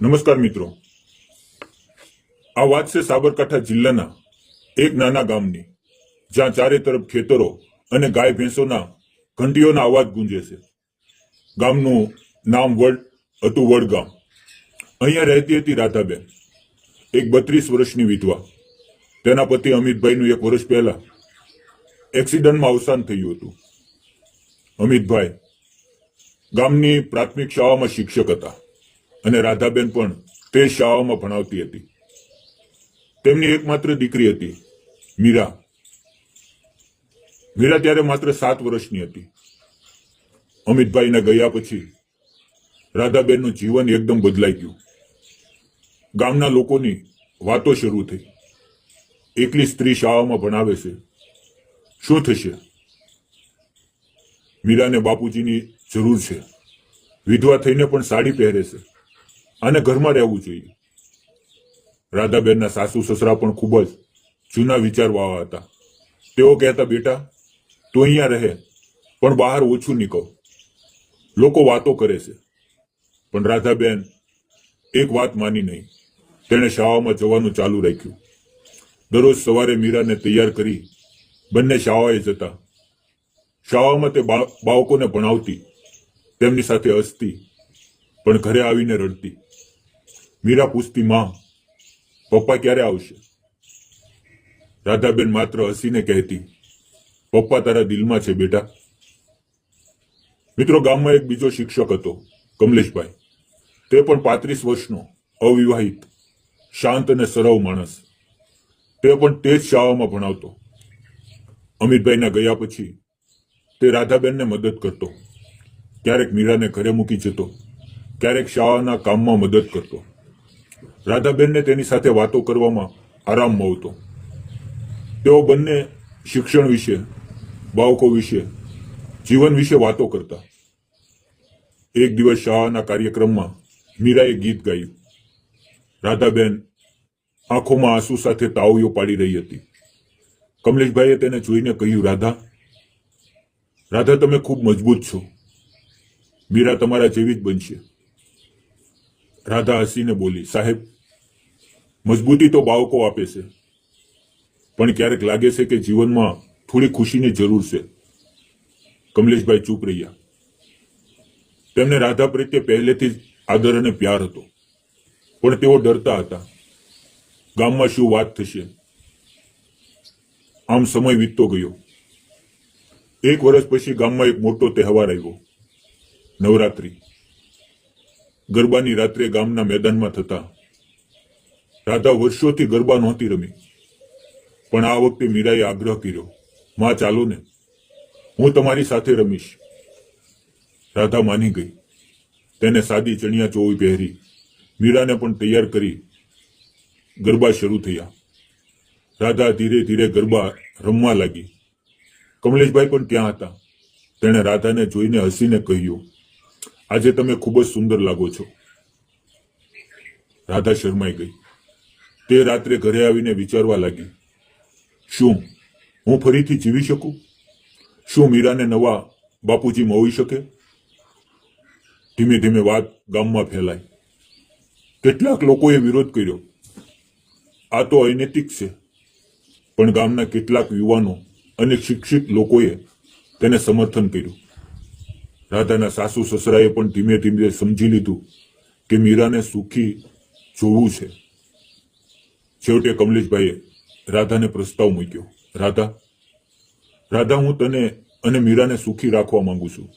નમસ્કાર મિત્રો, આ વાત છે સાબરકાંઠા જિલ્લાના એક નાના ગામની, જ્યાં ચારે તરફ ખેતરો અને ગાય ભેંસોના ઘંટીઓના અવાજ ગુંજે છે. ગામનું નામ હતું વડગામ. અહીંયા રહેતી હતી રાધાબેન, એક 32 વર્ષની વિધવા. તેના પતિ અમિતભાઈનું 1 વર્ષ પહેલા એક્સિડન્ટમાં અવસાન થયું હતું. અમિતભાઈ ગામની પ્રાથમિક શાળામાં શિક્ષક હતા અને રાધાબેન પણ તે શાળામાં ભણાવતી હતી. તેમની એકમાત્ર દીકરી હતી મીરા. મીરા ત્યારે માત્ર 7 વર્ષની હતી. અમિતભાઈના ગયા પછી રાધાબેનનું જીવન એકદમ બદલાઈ ગયું. ગામના લોકોની વાતો શરૂ થઈ. એકલી સ્ત્રી શાળામાં ભણાવે છે, શું થશે? મીરાને બાપુજીની જરૂર છે. વિધવા થઈને પણ સાડી પહેરે છે, આને ઘરમાં રહેવું જોઈએ. રાધાબેનના સાસુ સસરા પણ ખૂબ જ જૂના વિચારવાળા હતા. તેઓ કહેતા, બેટા તું અહીંયા રહે પણ બહાર ઓછું નીકળ, લોકો વાતો કરે છે. પણ રાધાબેન એક વાત માની નહીં. તેણે શાળામાં જવાનું ચાલુ રાખ્યું. દરરોજ સવારે મીરાને તૈયાર કરી બંને શાળાએ જતા. શાળામાં તે બાળકોને ભણાવતી, તેમની સાથે હસતી, પણ ઘરે આવીને રડતી. મીરા પૂછતી, માં પપ્પા ક્યારે આવશે? રાધાબેન માત્ર હસીને કહેતી, પપ્પા તારા દિલમાં છે બેટા. મિત્રો, ગામમાં એક બીજો શિક્ષક હતો, કમલેશભાઈ. તે પણ 35 વર્ષનો, અવિવાહિત, શાંત અને સરળ માણસ. તે પણ તે જ શાળામાં ભણાવતો. અમિતભાઈના ગયા પછી તે રાધાબેનને મદદ કરતો. ક્યારેક મીરાને ઘરે મૂકી જતો, ક્યારેક શાળાના કામમાં મદદ કરતો. રાધાબેનને તેની સાથે વાતો કરવામાં આરામ મળતો. તેઓ બંને શિક્ષણ વિશે, બાળકો વિશે, જીવન વિશે વાતો કરતા. એક દિવસ શાળાના કાર્યક્રમમાં મીરાએ ગીત ગાયું. રાધાબેન આંખોમાં આંસુ સાથે તાળીઓ પાડી રહી હતી. કમલેશભાઈએ તેને જોઈને કહ્યું, રાધા તમે ખૂબ મજબૂત છો. મીરા તમારા જેવી જ બનશે. રાધા હસીને બોલી, સાહેબ મજબૂતી તો બાળકો આપે છે, પણ ક્યારેક લાગે છે કે જીવનમાં થોડી ખુશીની જરૂર છે. કમલેશભાઈ ચૂપ રહ્યા. તેમને રાધા પ્રત્યે પહેલેથી જ આદર અને પ્યાર હતો, પણ તેઓ ડરતા હતા, ગામમાં શું વાત થશે. આમ સમય વીતતો ગયો. 1 વર્ષ પછી ગામમાં એક મોટો તહેવાર આવ્યો, નવરાત્રી. ગરબાની રાત્રે ગામના મેદાનમાં થતા. રાધા વર્ષોથી ગરબા નહોતી રમી, પણ આ વખતે મીરાએ આગ્રહ કર્યો, માં ચાલો ને, હું તમારી સાથે રમીશ. રાધા માની ગઈ. તેને સાદી ચણિયા ચોળી પહેરી, મીરાને પણ તૈયાર કરી ગરબા શરૂ થયા. રાધા ધીરે ધીરે ગરબા રમવા લાગી. કમલેશભાઈ પણ ત્યાં હતા. તેણે રાધાને જોઈને હસીને કહ્યું, આજે તમે ખૂબ જ સુંદર લાગો છો. રાધા શરમાઈ ગઈ. તે રાત્રે ઘરે આવીને વિચારવા લાગી, શું હું ફરીથી જીવી શકું? શું મીરાને નવા બાપુજી મળી શકે? ધીમે ધીમે વાત ગામમાં ફેલાઈ. કેટલાક લોકોએ વિરોધ કર્યો, આ તો અનૈતિક છે. પણ ગામના કેટલાક યુવાનો અને શિક્ષિત લોકોએ તેને સમર્થન કર્યું. રાધાના સાસુ સસરાએ પણ ધીમે ધીમે સમજી લીધું કે મીરાને સુખી જોવું છે. છેવટે કમલેશભાઈએ રાધાને પ્રસ્તાવ મૂક્યો, રાધા હું તને અને મીરાને સુખી રાખવા માંગુ છું,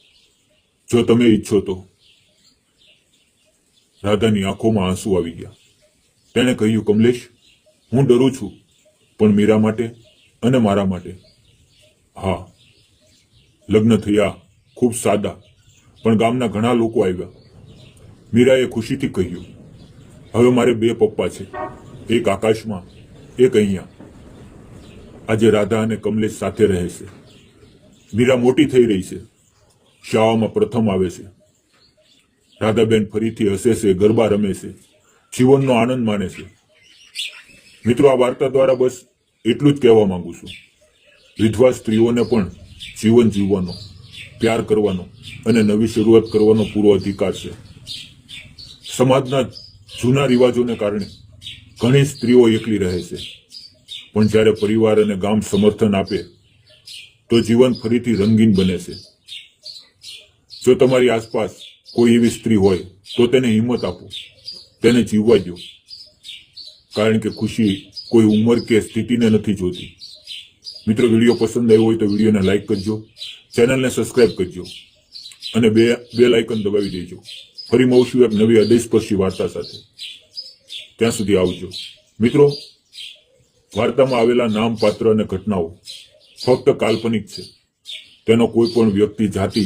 જો તમે ઈચ્છો તો. રાધાની આંખોમાં આંસુ આવી ગયા. તેણે કહ્યું, કમલેશ હું ડરું છું, પણ મીરા માટે અને મારા માટે. હા. લગ્ન થયા, ખૂબ સાદા, પણ ગામના ઘણા લોકો આવ્યા. મીરાએ ખુશીથી કહ્યું, હવે મારે 2 પપ્પા છે, એક આકાશમાં, એક અહીંયા. આજે રાધા અને કમલેશ સાથે રહે છે. મીરા મોટી થઈ રહી છે, શાળામાં પ્રથમ આવે છે. રાધાબેન ફરીથી હસે છે, ગરબા રમે છે, જીવનનો આનંદ માણે છે. મિત્રો, આ વાર્તા દ્વારા બસ એટલું જ કહેવા માંગુ છું, વિધવા સ્ત્રીઓને પણ જીવન જીવવાનો, પ્યાર કરવાનો અને નવી શરૂઆત કરવાનો પૂરો અધિકાર છે. સમાજના જૂના રિવાજોને કારણે ઘણી સ્ત્રીઓ એકલી રહે છે, પણ જ્યારે પરિવાર અને ગામ સમર્થન આપે તો જીવન ફરીથી રંગીન બને છે. જો તમારી આસપાસ કોઈ એવી સ્ત્રી હોય તો તેને હિંમત આપો, તેને જીવવા દો, કારણ કે ખુશી કોઈ ઉંમર કે સ્થિતિને નથી જોતી. મિત્રો, વિડીયો પસંદ આવ્યો હોય તો વિડીયોને લાઈક કરજો, ચેનલને સબસ્ક્રાઇબ કરજો અને બેલ આઇકન દબાવી દેજો. ફરી મળશું એક નવી હૃદયસ્પર્શી વાર્તા સાથે. ત્યાં સુધી આવજો. મિત્રો, વાર્તામાં આવેલા નામ, પાત્ર અને ઘટનાઓ ફક્ત કાલ્પનિક છે. તેનો કોઈ પણ વ્યક્તિ, જાતિ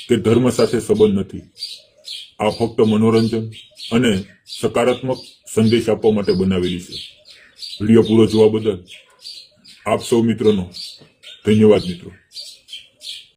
કે ધર્મ સાથે સંબંધ નથી. આ ફક્ત મનોરંજન અને સકારાત્મક સંદેશ આપવા માટે બનાવેલી છે. વિડીયો પૂરો જોવા બદલ આપ સૌ મિત્રોનો ધન્યવાદ. મિત્રો.